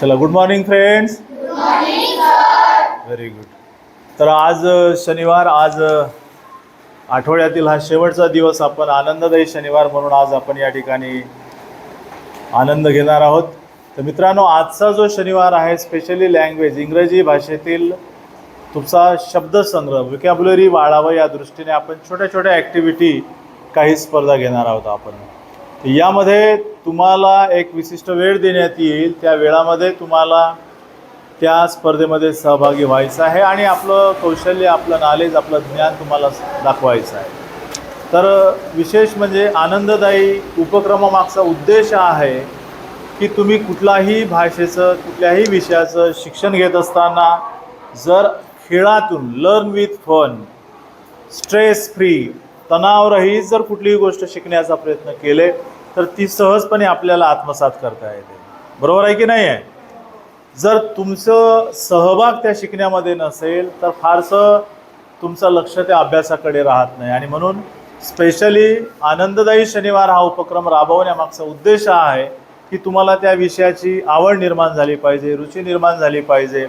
चला, good morning friends. Very good. तर आज शनिवार, आज आठवड्यातील हा शेवटचा दिवस. आपण आनंददायी शनिवार म्हणून आज आपण या ठिकाणी आनंद घेणार आहोत. तर मित्रांनो, आजचा जो शनिवार आहे स्पेशली लँग्वेज, इंग्रजी भाषेतील तुमचा शब्दसंग्रह, व्होकॅब्युलरी वाढावं या दृष्टीने आपण छोट्या छोट्या ॲक्टिव्हिटी, काही स्पर्धा घेणार आहोत आपण. यामध्ये तुम्हाला एक विशिष्ट वेळ देण्यात येईल. त्या वेळामध्ये तुम्हाला त्या स्पर्धेमध्ये सहभागी व्हायचं आहे आणि आपलं कौशल्य, आपलं नॉलेज, आपलं ज्ञान तुम्हाला दाखवायचं आहे. तर विशेष म्हणजे आनंददायी उपक्रमामागचा उद्देश आहे की तुम्ही कुठलाही भाषेचं, कुठल्याही विषयाचं शिक्षण घेत असताना जर खेळातून, learn with fun, stress free, तणावरहित जर कुठलीही गोष्ट शिकण्याचा प्रयत्न केले तर ती सहजपणे आपल्याला आत्मसात करता येते. बरोबर आहे की नाही आहे? जर तुमचं सहभाग त्या शिकण्यामध्ये नसेल तर फारसं तुमचं लक्ष त्या अभ्यासाकडे राहत नाही. आणि म्हणून स्पेशली आनंददायी शनिवार हा उपक्रम राबवण्यामागचा उद्देश आहे की तुम्हाला त्या विषयाची आवड निर्माण झाली पाहिजे, रुची निर्माण झाली पाहिजे,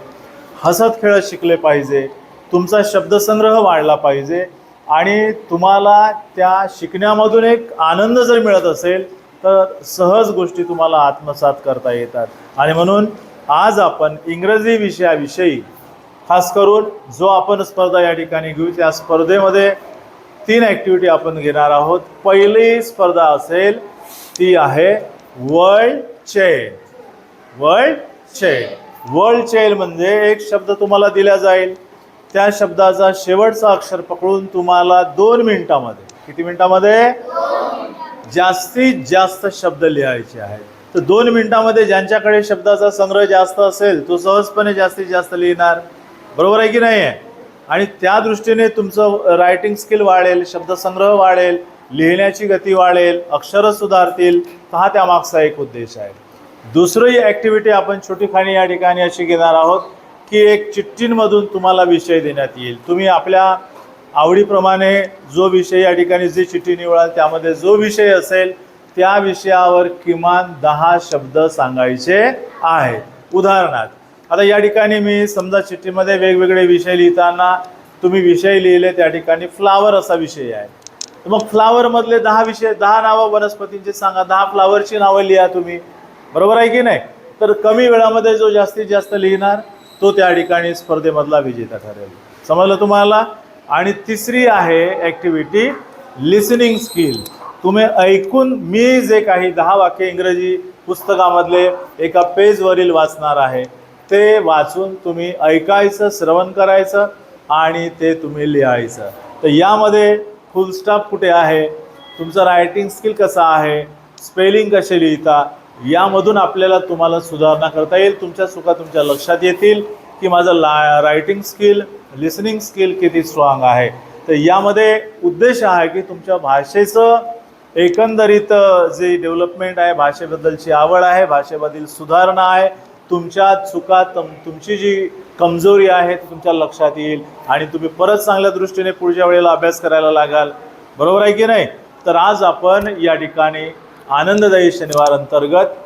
हसत खेळत शिकले पाहिजे, तुमचा शब्दसंग्रह वाढला पाहिजे आणि तुम्हाला त्या शिकण्यामधून एक आनंद जर मिळत असेल तर सहज गोष्टी तुम्हाला आत्मसात करता येतात. आणि म्हणून आज आपण इंग्रजी विषयाविषयी खास करून जो आपण स्पर्धा या ठिकाणी घेऊ, त्या स्पर्धेमध्ये 3 ॲक्टिव्हिटी आपण घेणार आहोत. पहिली स्पर्धा असेल ती आहे world chain. World chain. World chain म्हणजे एक शब्द तुम्हाला दिला जाईल, त्या शब्दाचा शेवटचा अक्षर पकडून तुम्हाला 2 मिनिटामध्ये, किती मिनिटामध्ये? जास्तीत जास्त शब्द लिहायचे आहेत. तर 2 मिनिटामध्ये ज्यांच्याकडे शब्दाचा संग्रह जास्त असेल तो सहजपणे जास्तीत जास्त लिहिणार. बरोबर आहे की नाही आहे? आणि त्या दृष्टीने तुमचं रायटिंग स्किल वाढेल, शब्दसंग्रह वाढेल, लिहिण्याची गती वाढेल, अक्षरं सुधारतील. हा त्यामागचा एक उद्देश आहे. दुसरी ॲक्टिव्हिटी आपण छोटीखानी या ठिकाणी अशी घेणार आहोत की एक चिठ्ठींमधून तुम्हाला विषय देण्यात येईल. तुम्ही आपल्या आवडीप्रमाणे जो विषय या ठिकाणी जी चिठ्ठी निवडाल त्यामध्ये जो विषय असेल त्या विषयावर किमान 10 शब्द सांगायचे आहेत. उदाहरणार्थ, आता या ठिकाणी मी समजा चिठ्ठीमध्ये वेगवेगळे विषय लिहिताना तुम्ही विषय लिहिले, त्या ठिकाणी फ्लावर असा विषय आहे. तर मग फ्लावरमधले 10 विषय, 10 नावं वनस्पतींची सांगा, 10 फ्लावरची नावं लिहा तुम्ही. बरोबर आहे की नाही? तर कमी वेळामध्ये जो जास्तीत जास्त लिहिणार तो त्या ठिकाणी स्पर्धेमधला विजेता ठरेल. समजलं तुम्हाला? आणि तिसरी आहे ॲक्टिव्हिटी लिसनिंग स्किल. तुम्ही ऐकून, मी जे काही 10 वाक्य इंग्रजी पुस्तकामधले एका पेजवरील वाचणार आहे ते वाचून तुम्ही ऐकायचं, श्रवण करायचं आणि ते तुम्ही लिहायचं. तर यामध्ये फुल स्टॉप कुठे आहे, तुमचं रायटिंग स्किल कसं आहे, स्पेलिंग कसे लिहिता, यामधून आपल्याला तुम्हाला सुधारणा करता येईल. तुमच्या चुका तुमच्या लक्षात येतील की माझं रायटिंग स्किल, लिसनिंग स्किल किती स्ट्रॉंग आहे. तर यामध्ये उद्देश आहे की तुमच्या भाषेचं एकंदरीत जे डेव्हलपमेंट आहे, भाषेबद्दलची आवड आहे, भाषेबद्दल सुधारणा आहे, तुमच्या चुका, तुमची जी कमजोरी आहे ती तुमच्या लक्षात येईल आणि तुम्ही परत चांगल्या दृष्टीने पुढच्या वेळेला अभ्यास करायला लागाल. बरोबर आहे की नाही? तर आज आपण या ठिकाणी आनंददायी शनिवार अंतर्गत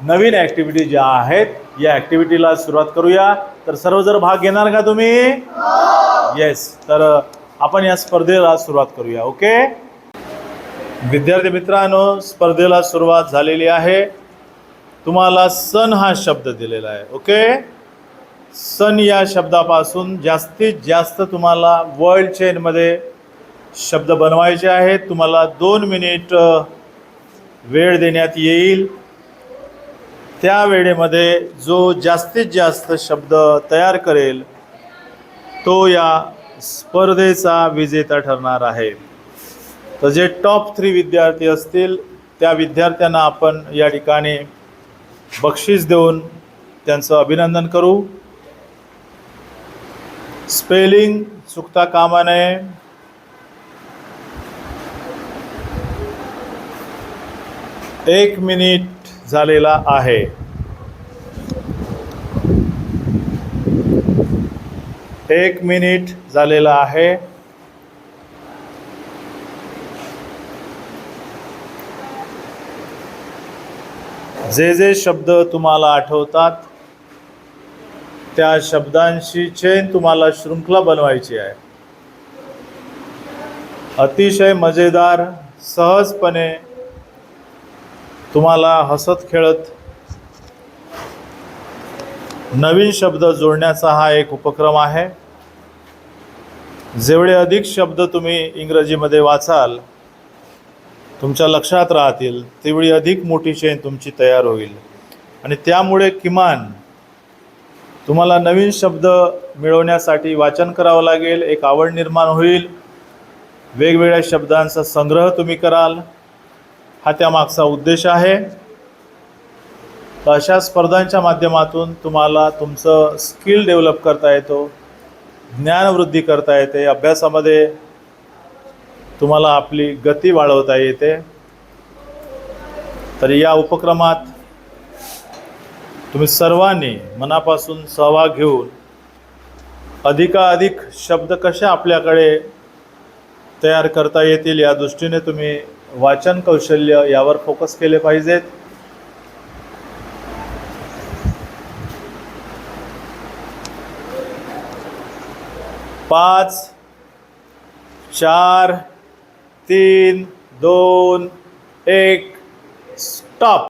नवीन ॲक्टिव्हिटी ज्या आहेत या ॲक्टिव्हिटीला सुरुवात करूया. तर सर्व जर भाग घेणार का तुम्ही? येस. तर आपण या स्पर्धेला सुरुवात करूया. ओके विद्यार्थी मित्रांनो, स्पर्धेला सुरुवात झालेली आहे. तुम्हाला सन हा शब्द दिलेला आहे. ओके, सन या शब्दापासून जास्तीत जास्त तुम्हाला वर्ल्ड चेनमध्ये शब्द बनवायचे आहेत. तुम्हाला 2 मिनिट वेळ देण्यात येईल. त्या वेळेमध्ये जो जास्तीत जास्त शब्द तयार करेल तो या स्पर्धेचा विजेता ठरणार आहे. तर जे टॉप 3 विद्यार्थी असतील त्या विद्यार्थ्यांना आपण या ठिकाणी बक्षीस देऊन त्यांचं अभिनंदन करू. स्पेलिंग चुकता कामा नये. एक मिनिट झालेला आहे. एक मिनिट झालेला आहे. जे जे शब्द तुम्हाला आठवतात त्या शब्दांची चेन तुम्हाला शृंखला बनवायची आहे. अतिशय मजेदार, सहजपणे तुम्हाला हसत खेळत नवीन शब्द जोडण्याचा हा एक उपक्रम आहे. जेवढे अधिक शब्द तुम्ही इंग्रजीमध्ये वाचाल, तुमच्या लक्षात राहतील, तेवढी अधिक मोठी चेन तुमची तयार होईल. आणि त्यामुळे किमान तुम्हाला नवीन शब्द मिळवण्यासाठी वाचन करावं लागेल, एक आवड निर्माण होईल, वेगवेगळ्या शब्दांचा संग्रह तुम्ही कराल, हा त्यामागचा उद्देश आहे. तर अशा स्पर्धांच्या माध्यमातून तुम्हाला तुमचं स्किल डेव्हलप करता येतो, ज्ञानवृद्धी करता येते, अभ्यासामध्ये तुम्हाला आपली गती वाढवता येते. तर या उपक्रमात तुम्ही सर्वांनी मनापासून सहभाग घेऊन अधिकाधिक शब्द कसे आपल्याकडे तयार करता येतील या दृष्टीने तुम्ही वाचन कौशल्य यावर फोकस केले पाहिजेत. पाच, 4, 3, 2, 1, स्टॉप.